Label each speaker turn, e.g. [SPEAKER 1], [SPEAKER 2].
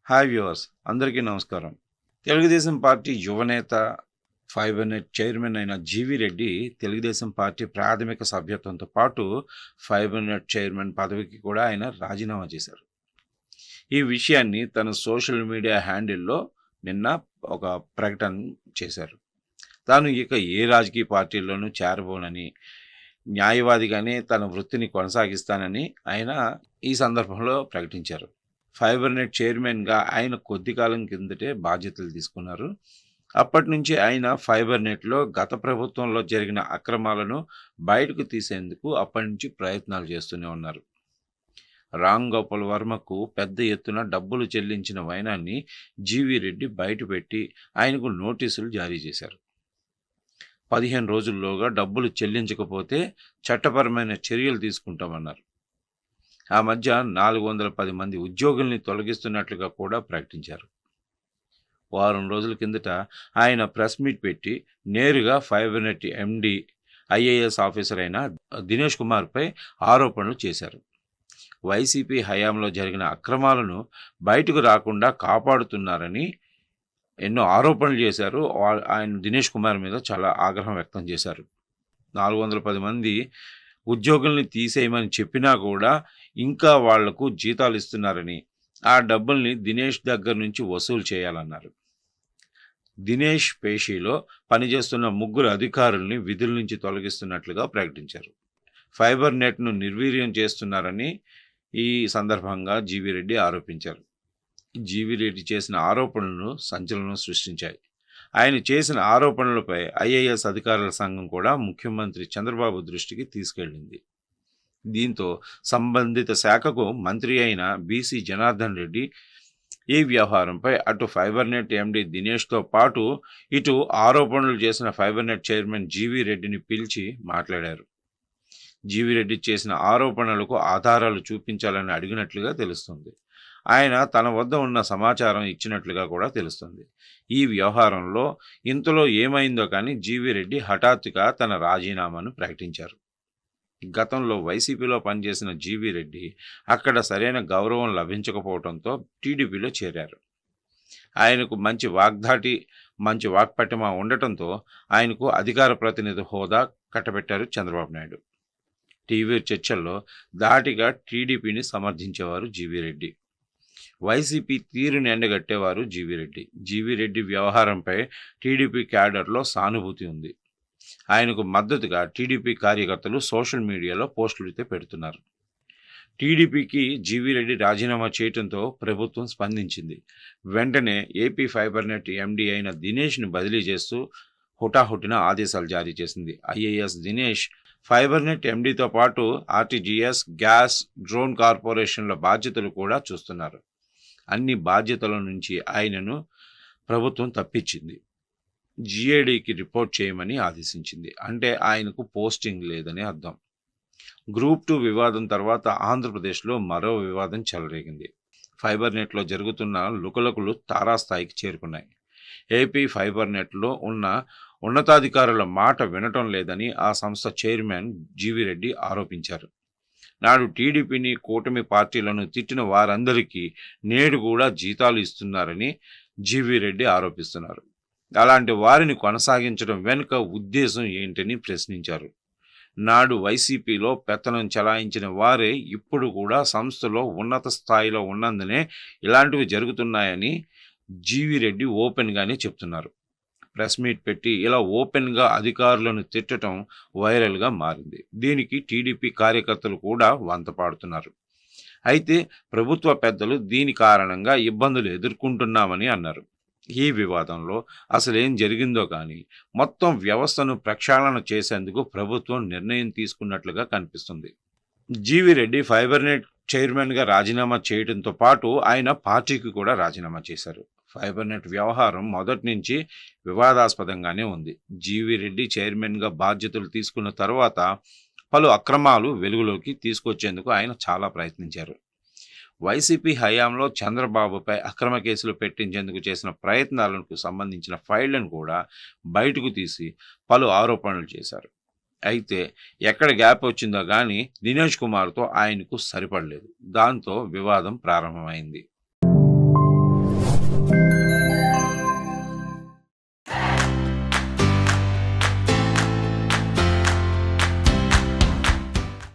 [SPEAKER 1] Hi viewers, అందరికీ నమస్కారం. Telugu Desam party యువనేత, ఫైబర్ నెట్ చైర్మన్ అయిన జీవీ రెడ్డి తెలుగుదేశం పార్టీ ప్రాథమిక సభ్యత్వంతో పాటు ఫైబర్ నెట్ చైర్మన్ పదవికి కూడా ఆయన రాజీనామా చేశారు. ఈ విషయాన్ని తన సోషల్ మీడియా హ్యాండిల్లో నిన్న ఒక ప్రకటన చేశారు. తాను ఇక ఏ రాజకీయ పార్టీల్లోనూ చేరబోనని, న్యాయవాదిగానే తన వృత్తిని కొనసాగిస్తానని ఆయన ఈ సందర్భంలో ప్రకటించారు. ఫైబర్ నెట్ చైర్మన్గా ఆయన కొద్ది కాలం కిందటే బాధ్యతలు తీసుకున్నారు. అప్పటి నుంచి ఆయన ఫైబర్ నెట్లో గత ప్రభుత్వంలో జరిగిన అక్రమాలను బయటకు తీసేందుకు అప్పటి నుంచి ప్రయత్నాలు చేస్తూనే ఉన్నారు. రామ్ గోపాల్ వర్మకు పెద్ద ఎత్తున డబ్బులు చెల్లించిన వైనాన్ని జీవీ రెడ్డి బయటపెట్టి ఆయనకు నోటీసులు జారీ చేశారు. 15 రోజుల్లోగా డబ్బులు చెల్లించకపోతే చట్టపరమైన చర్యలు తీసుకుంటామన్నారు. ఆ మధ్య 410 మంది ఉద్యోగుల్ని తొలగిస్తున్నట్లుగా కూడా ప్రకటించారు. వారం రోజుల కిందట ఆయన ప్రెస్ మీట్ పెట్టి నేరుగా ఫైబర్ నెట్ ఎండి, ఐఏఎస్ ఆఫీసర్ అయిన దినేష్ కుమార్పై ఆరోపణలు చేశారు. వైసీపీ హయాంలో జరిగిన అక్రమాలను బయటకు రాకుండా కాపాడుతున్నారని ఎన్నో ఆరోపణలు చేశారు. ఆయన దినేష్ కుమార్ మీద చాలా ఆగ్రహం వ్యక్తం చేశారు. 410 మంది ఉద్యోగుల్ని తీసేయమని చెప్పినా కూడా ఇంకా వాళ్లకు జీతాలు ఇస్తున్నారని, ఆ డబ్బుల్ని దినేష్ దగ్గర నుంచి వసూలు చేయాలన్నారు. దినేష్ పేషీలో పనిచేస్తున్న 3 అధికారుల్ని విధుల నుంచి తొలగిస్తున్నట్లుగా ప్రకటించారు. ఫైబర్ నెట్ను నిర్వీర్యం చేస్తున్నారని ఈ సందర్భంగా జీవీ రెడ్డి ఆరోపించారు. జీవీ రెడ్డి చేసిన ఆరోపణలను సంచలనం సృష్టించాయి. ఆయన చేసిన ఆరోపణలపై ఐఏఎస్ అధికారుల సంఘం కూడా ముఖ్యమంత్రి చంద్రబాబు దృష్టికి తీసుకెళ్లింది. దీంతో సంబంధిత శాఖకు మంత్రి అయిన బీసీ జనార్దన్ రెడ్డి ఈ వ్యవహారంపై అటు ఫైబర్ నెట్ ఎండి దినేష్తో పాటు ఇటు ఆరోపణలు చేసిన ఫైబర్ నెట్ చైర్మన్ జీవీ రెడ్డిని పిలిచి మాట్లాడారు. జీవీ రెడ్డి చేసిన ఆరోపణలకు ఆధారాలు చూపించాలని అడిగినట్లుగా తెలుస్తుంది. ఆయన తన వద్ద ఉన్న సమాచారం ఇచ్చినట్లుగా కూడా తెలుస్తుంది. ఈ వ్యవహారంలో ఇంతలో ఏమైందో కానీ జీవీ రెడ్డి హఠాత్తుగా తన రాజీనామాను ప్రకటించారు. గతంలో వైసీపీలో పనిచేసిన జీవీ రెడ్డి అక్కడ సరైన గౌరవం లభించకపోవడంతో టీడీపీలో చేరారు. ఆయనకు మంచి వాగ్ధాటి, మంచి వాక్పటిమ ఉండటంతో ఆయనకు అధికార ప్రతినిధి హోదా కట్టబెట్టారు చంద్రబాబు నాయుడు. టీవీ చర్చల్లో ధాటిగా టీడీపీని సమర్థించేవారు జీవీ రెడ్డి. వైసీపీ తీరుని ఎండగట్టేవారు జీవీ రెడ్డి. జీవీ రెడ్డి వ్యవహారంపై టీడీపీ క్యాడర్లో సానుభూతి ఉంది. ఆయనకు మద్దతుగా టీడీపీ కార్యకర్తలు సోషల్ మీడియాలో పోస్టులు అయితే పెడుతున్నారు. టీడీపీకి జీవీ రెడ్డి రాజీనామా చేయడంతో ప్రభుత్వం స్పందించింది. వెంటనే ఏపీ ఫైబర్ నెట్ ఎండి అయిన దినేష్ను బదిలీ చేస్తూ హుటాహుటిన ఆదేశాలు జారీ చేసింది. ఐఏఎస్ దినేష్ ఫైబర్ నెట్ ఎండితో పాటు ఆర్టీజీఎస్, గ్యాస్, డ్రోన్ కార్పొరేషన్ల బాధ్యతలు కూడా చూస్తున్నారు. అన్ని బాధ్యతల నుంచి ఆయనను ప్రభుత్వం తప్పించింది. జిఏడికి రిపోర్ట్ చేయమని ఆదేశించింది. అంటే ఆయనకు పోస్టింగ్ లేదని అర్థం. గ్రూప్ 2 వివాదం తర్వాత ఆంధ్రప్రదేశ్లో మరో వివాదం చెలరేగింది. ఫైబర్ నెట్లో జరుగుతున్న లుకలుకలు తారాస్థాయికి చేరుకున్నాయి. ఏపీ ఫైబర్ నెట్లో ఉన్న ఉన్నతాధికారుల మాట వినటం లేదని ఆ సంస్థ చైర్మన్ జీవీ రెడ్డి ఆరోపించారు. నాడు టీడీపీని, కూటమి పార్టీలను తిట్టిన వారందరికీ నేడు కూడా జీతాలు ఇస్తున్నారని జీవీ రెడ్డి ఆరోపిస్తున్నారు. అలాంటి వారిని కొనసాగించడం వెనుక ఉద్దేశం ఏంటని ప్రశ్నించారు. నాడు వైసీపీలో పెత్తనం చెలాయించిన వారే ఇప్పుడు కూడా సంస్థలో ఉన్నత స్థాయిలో ఉన్నందునే ఇలాంటివి జరుగుతున్నాయని జీవీ రెడ్డి ఓపెన్గానే చెప్తున్నారు. ప్రెస్ మీట్ పెట్టి ఇలా ఓపెన్గా అధికారులను తిట్టడం వైరల్గా మారింది. దీనికి టీడీపీ కార్యకర్తలు కూడా వంతపాడుతున్నారు. అయితే ప్రభుత్వ పెద్దలు దీని కారణంగా ఇబ్బందులు ఎదుర్కొంటున్నామని అన్నారు. ఈ వివాదంలో అసలేం జరిగిందో కానీ మొత్తం వ్యవస్థను ప్రక్షాళన చేసేందుకు ప్రభుత్వం నిర్ణయం తీసుకున్నట్లుగా కనిపిస్తుంది. జీవీ రెడ్డి ఫైబర్ నెట్ చైర్మన్గా రాజీనామా చేయడంతో పాటు ఆయన పార్టీకి కూడా రాజీనామా చేశారు. ఫైబర్ నెట్ వ్యవహారం మొదటి నుంచి వివాదాస్పదంగానే ఉంది. జీవీ రెడ్డి చైర్మన్గా బాధ్యతలు తీసుకున్న తర్వాత పలు అక్రమాలు వెలుగులోకి తీసుకొచ్చేందుకు ఆయన చాలా ప్రయత్నించారు. వైసీపీ హయాంలో చంద్రబాబుపై అక్రమ కేసులు పెట్టించేందుకు చేసిన ప్రయత్నాలకు సంబంధించిన ఫైళ్లను కూడా బయటకు తీసి పలు ఆరోపణలు చేశారు. అయితే ఎక్కడ గ్యాప్ వచ్చిందో కానీ దినేష్ కుమార్తో ఆయనకు సరిపడలేదు. దాంతో వివాదం ప్రారంభమైంది.